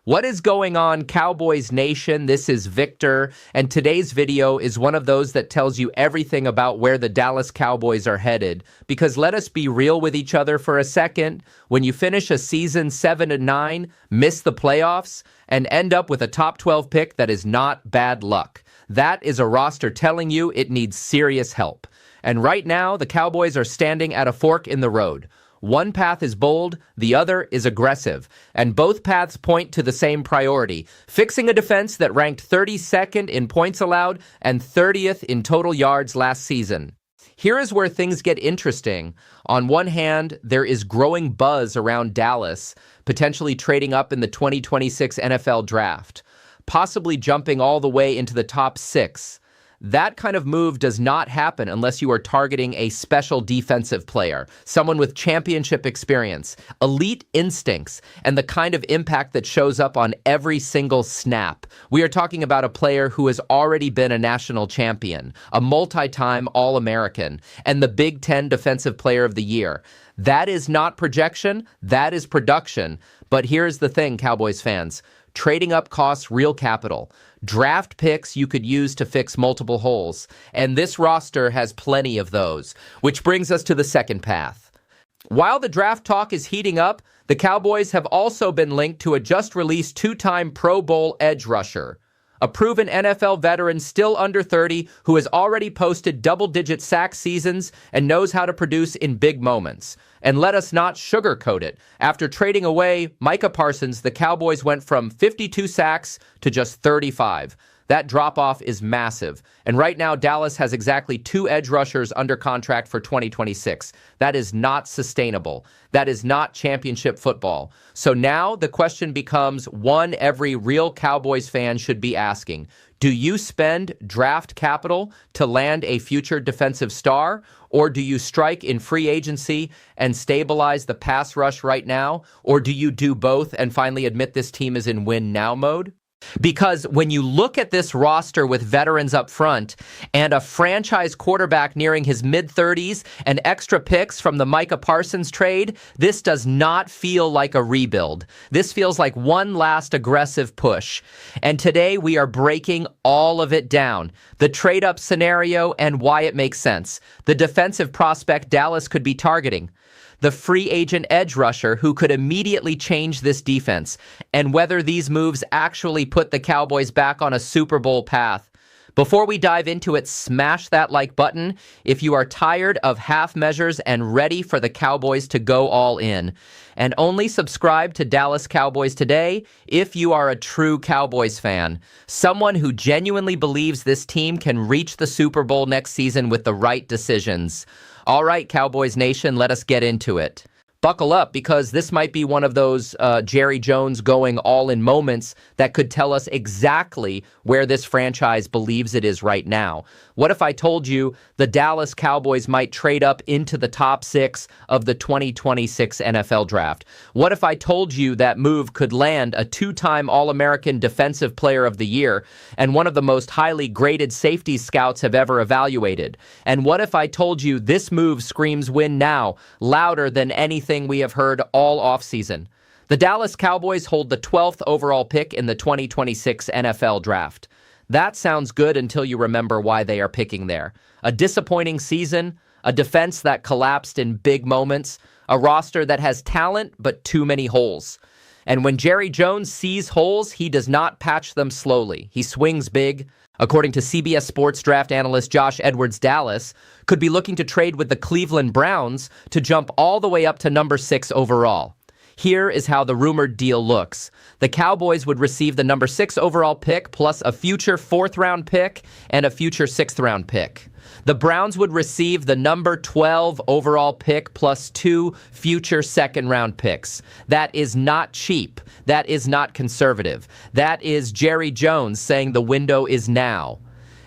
What is going on, Cowboys Nation? This is Victor, and today's video is one of those that tells you everything about where the Dallas Cowboys are headed. Because let us be real with each other for a second. When you finish a season 7-9, miss the playoffs, and end up with a top 12 pick, that is not bad luck. That is a roster telling you it needs serious help. And right now, the Cowboys are standing at a fork in the road. One path is bold, the other is aggressive, and both paths point to the same priority, fixing a defense that ranked 32nd in points allowed and 30th in total yards last season. Here is where things get interesting. On one hand, there is growing buzz around Dallas, potentially trading up in the 2026 NFL draft, possibly jumping all the way into the top 6. That kind of move does not happen unless you are targeting a special defensive player, someone with championship experience, elite instincts, and the kind of impact that shows up on every single snap. We are talking about a player who has already been a national champion, a multi-time All-American, and the Big Ten Defensive Player of the Year. That is not projection, that is production. But here's the thing, Cowboys fans. Trading up costs real capital. Draft picks you could use to fix multiple holes. And this roster has plenty of those. Which brings us to the second path. While the draft talk is heating up, the Cowboys have also been linked to a just-released two-time Pro Bowl edge rusher. A proven NFL veteran still under 30 who has already posted double-digit sack seasons and knows how to produce in big moments. And let us not sugarcoat it. After trading away Micah Parsons, the Cowboys went from 52 sacks to just 35. That drop-off is massive. And right now, Dallas has exactly 2 edge rushers under contract for 2026. That is not sustainable. That is not championship football. So now the question becomes one every real Cowboys fan should be asking. Do you spend draft capital to land a future defensive star, or do you strike in free agency and stabilize the pass rush right now, or do you do both and finally admit this team is in win now mode? Because when you look at this roster with veterans up front and a franchise quarterback nearing his mid-30s and extra picks from the Micah Parsons trade, this does not feel like a rebuild. This feels like one last aggressive push. And today we are breaking all of it down. The trade-up scenario and why it makes sense. The defensive prospect Dallas could be targeting. The free agent edge rusher who could immediately change this defense, and whether these moves actually put the Cowboys back on a Super Bowl path. Before we dive into it, smash that like button if you are tired of half measures and ready for the Cowboys to go all in. And only subscribe to Dallas Cowboys Today if you are a true Cowboys fan. Someone who genuinely believes this team can reach the Super Bowl next season with the right decisions. All right, Cowboys Nation, let us get into it. Buckle up, because this might be one of those Jerry Jones going all-in moments that could tell us exactly where this franchise believes it is right now. What if I told you the Dallas Cowboys might trade up into the top 6 of the 2026 NFL Draft? What if I told you that move could land a 2-time All-American Defensive Player of the Year and one of the most highly graded safety scouts have ever evaluated? And what if I told you this move screams win now, louder than anything we have heard all offseason? The Dallas Cowboys hold the 12th overall pick in the 2026 NFL Draft. That sounds good until you remember why they are picking there. A disappointing season, a defense that collapsed in big moments, a roster that has talent but too many holes. And when Jerry Jones sees holes, he does not patch them slowly. He swings big. According to CBS Sports draft analyst Josh Edwards, Dallas could be looking to trade with the Cleveland Browns to jump all the way up to number 6 overall. Here is how the rumored deal looks. The Cowboys would receive the number 6 overall pick plus a future 4th-round pick and a future 6th-round pick. The Browns would receive the number 12 overall pick plus 2 future 2nd-round picks. That is not cheap. That is not conservative. That is Jerry Jones saying the window is now.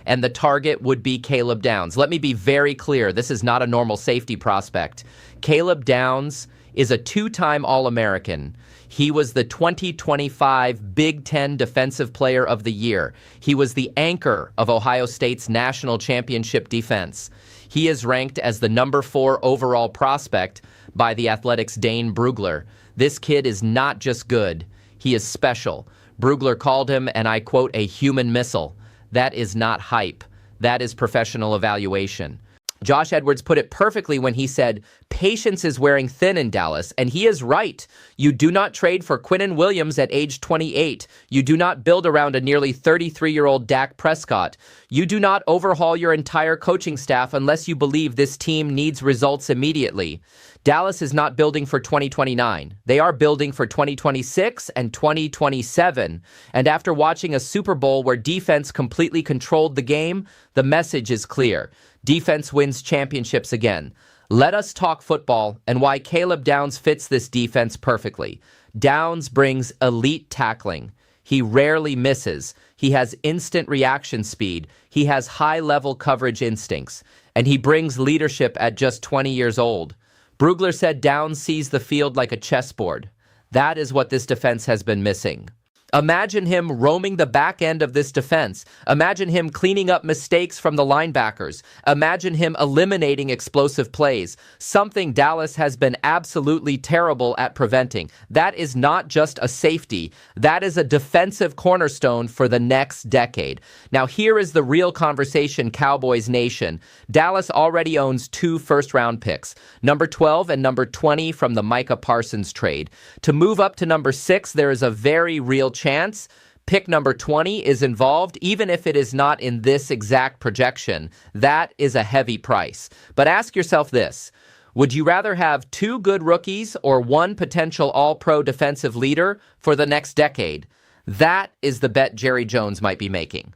And the target would be Caleb Downs. Let me be very clear. This is not a normal safety prospect. Caleb Downs is a 2-time All-American. He was the 2025 Big Ten Defensive Player of the Year. He was the anchor of Ohio State's national championship defense. He is ranked as the number 4 overall prospect by The Athletic's Dane Brugler. This kid is not just good. He is special. Brugler called him, and I quote, a human missile. That is not hype. That is professional evaluation. Josh Edwards put it perfectly when he said, patience is wearing thin in Dallas, and he is right. You do not trade for Quinnen Williams at age 28. You do not build around a nearly 33-year-old Dak Prescott. You do not overhaul your entire coaching staff unless you believe this team needs results immediately. Dallas is not building for 2029. They are building for 2026 and 2027. And after watching a Super Bowl where defense completely controlled the game, the message is clear. Defense wins championships again. Let us talk football and why Caleb Downs fits this defense perfectly. Downs brings elite tackling. He rarely misses. He has instant reaction speed. He has high-level coverage instincts. And he brings leadership at just 20 years old. Brugler said Downs sees the field like a chessboard. That is what this defense has been missing. Imagine him roaming the back end of this defense. Imagine him cleaning up mistakes from the linebackers. Imagine him eliminating explosive plays, something Dallas has been absolutely terrible at preventing. That is not just a safety. That is a defensive cornerstone for the next decade. Now, here is the real conversation, Cowboys Nation. Dallas already owns 2 first-round picks, number 12 and number 20 from the Micah Parsons trade. To move up to number 6, there is a very real chance pick number 20 is involved, even if it is not in this exact projection. That is a heavy price. But ask yourself this: would you rather have 2 good rookies or 1 potential all-pro defensive leader for the next decade? That is the bet Jerry Jones might be making.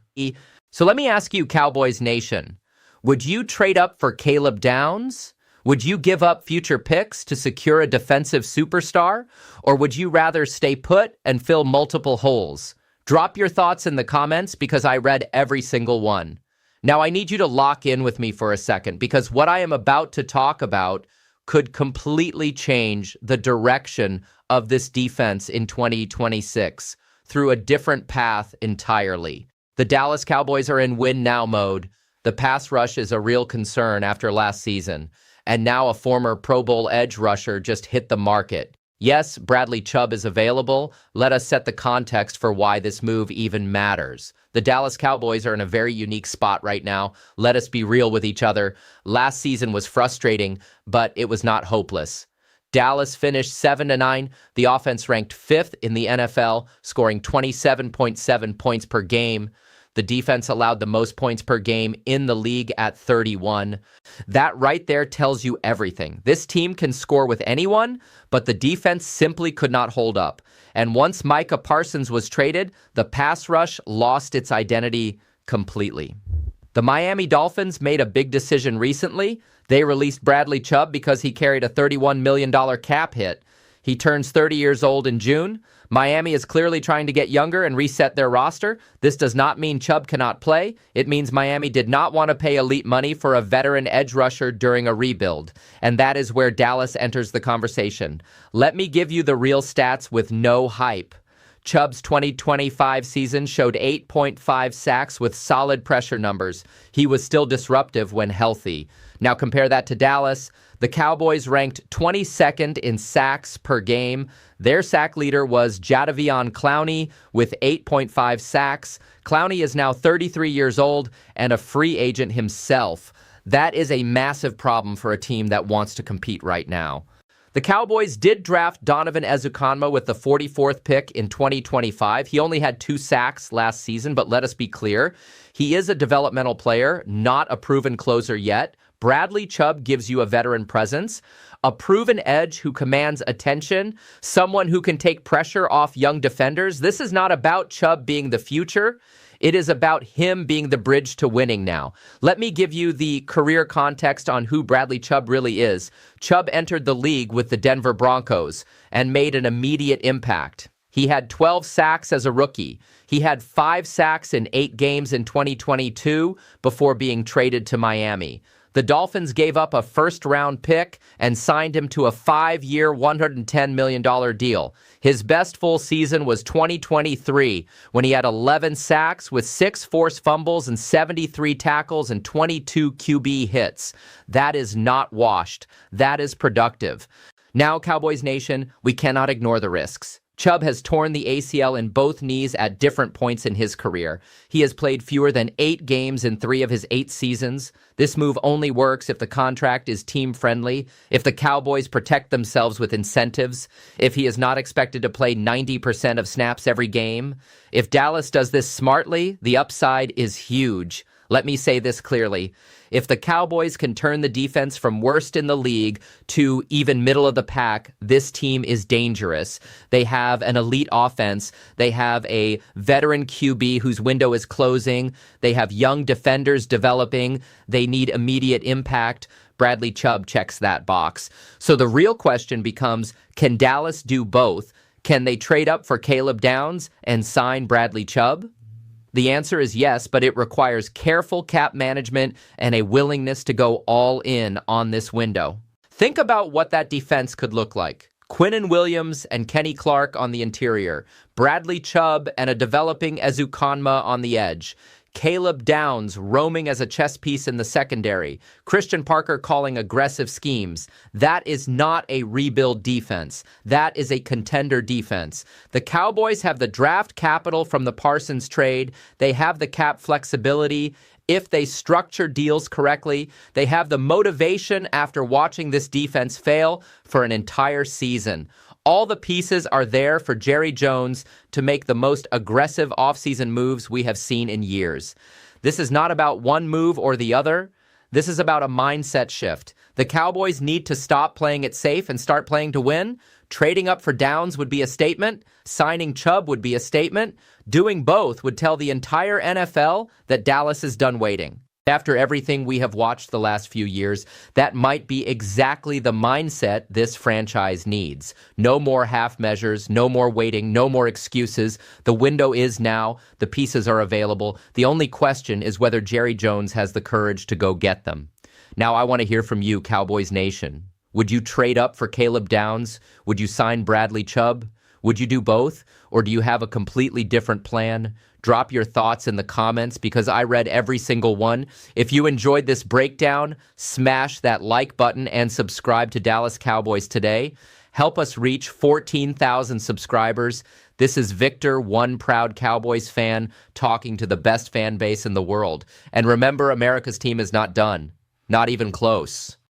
So let me ask you, Cowboys Nation, would you trade up for Caleb Downs? Would you give up future picks to secure a defensive superstar? Or would you rather stay put and fill multiple holes? Drop your thoughts in the comments because I read every single one. Now I need you to lock in with me for a second because what I am about to talk about could completely change the direction of this defense in 2026 through a different path entirely. The Dallas Cowboys are in win now mode. The pass rush is a real concern after last season. And now a former Pro Bowl edge rusher just hit the market. Yes, Bradley Chubb is available. Let us set the context for why this move even matters. The Dallas Cowboys are in a very unique spot right now. Let us be real with each other. Last season was frustrating, but it was not hopeless. Dallas finished 7-9. The offense ranked 5th in the NFL, scoring 27.7 points per game. The defense allowed the most points per game in the league at 31. That right there tells you everything. This team can score with anyone, but the defense simply could not hold up. And once Micah Parsons was traded, the pass rush lost its identity completely. The Miami Dolphins made a big decision recently. They released Bradley Chubb because he carried a $31 million cap hit. He turns 30 years old in June. Miami is clearly trying to get younger and reset their roster. This does not mean Chubb cannot play. It means Miami did not want to pay elite money for a veteran edge rusher during a rebuild. And that is where Dallas enters the conversation. Let me give you the real stats with no hype. Chubb's 2025 season showed 8.5 sacks with solid pressure numbers. He was still disruptive when healthy. Now compare that to Dallas. The Cowboys ranked 22nd in sacks per game. Their sack leader was Jadeveon Clowney with 8.5 sacks. Clowney is now 33 years old and a free agent himself. That is a massive problem for a team that wants to compete right now. The Cowboys did draft Donovan Ezukanma with the 44th pick in 2025. He only had 2 sacks last season, but let us be clear. He is a developmental player, not a proven closer yet. Bradley Chubb gives you a veteran presence, a proven edge who commands attention, someone who can take pressure off young defenders. This is not about Chubb being the future. It is about him being the bridge to winning now. Let me give you the career context on who Bradley Chubb really is. Chubb entered the league with the Denver Broncos and made an immediate impact. He had 12 sacks as a rookie. He had 5 sacks in 8 games in 2022 before being traded to Miami. The Dolphins gave up a first-round pick and signed him to a 5-year, $110 million deal. His best full season was 2023, when he had 11 sacks with 6 forced fumbles and 73 tackles and 22 QB hits. That is not washed. That is productive. Now, Cowboys Nation, we cannot ignore the risks. Chubb has torn the ACL in both knees at different points in his career. He has played fewer than 8 games in 3 of his 8 seasons. This move only works if the contract is team-friendly, if the Cowboys protect themselves with incentives, if he is not expected to play 90% of snaps every game. If Dallas does this smartly, the upside is huge. Let me say this clearly. If the Cowboys can turn the defense from worst in the league to even middle of the pack, this team is dangerous. They have an elite offense. They have a veteran QB whose window is closing. They have young defenders developing. They need immediate impact. Bradley Chubb checks that box. So the real question becomes, can Dallas do both? Can they trade up for Caleb Downs and sign Bradley Chubb? The answer is yes, but it requires careful cap management and a willingness to go all in on this window. Think about what that defense could look like. Quinnen Williams and Kenny Clark on the interior, Bradley Chubb and a developing Ezukanma on the edge, Caleb Downs roaming as a chess piece in the secondary, Christian Parker calling aggressive schemes. That is not a rebuild defense. That is a contender defense. The Cowboys have the draft capital from the Parsons trade. They have the cap flexibility. If they structure deals correctly, they have the motivation after watching this defense fail for an entire season. All the pieces are there for Jerry Jones to make the most aggressive offseason moves we have seen in years. This is not about one move or the other. This is about a mindset shift. The Cowboys need to stop playing it safe and start playing to win. Trading up for Downs would be a statement. Signing Chubb would be a statement. Doing both would tell the entire NFL that Dallas is done waiting. After everything we have watched the last few years, that might be exactly the mindset this franchise needs. No more half measures, no more waiting, no more excuses. The window is now. The pieces are available. The only question is whether Jerry Jones has the courage to go get them. Now I want to hear from you, Cowboys Nation. Would you trade up for Caleb Downs? Would you sign Bradley Chubb? Would you do both? Or do you have a completely different plan? Drop your thoughts in the comments because I read every single one. If you enjoyed this breakdown, smash that like button and subscribe to Dallas Cowboys Today. Help us reach 14,000 subscribers. This is Victor, one proud Cowboys fan, talking to the best fan base in the world. And remember, America's team is not done. Not even close.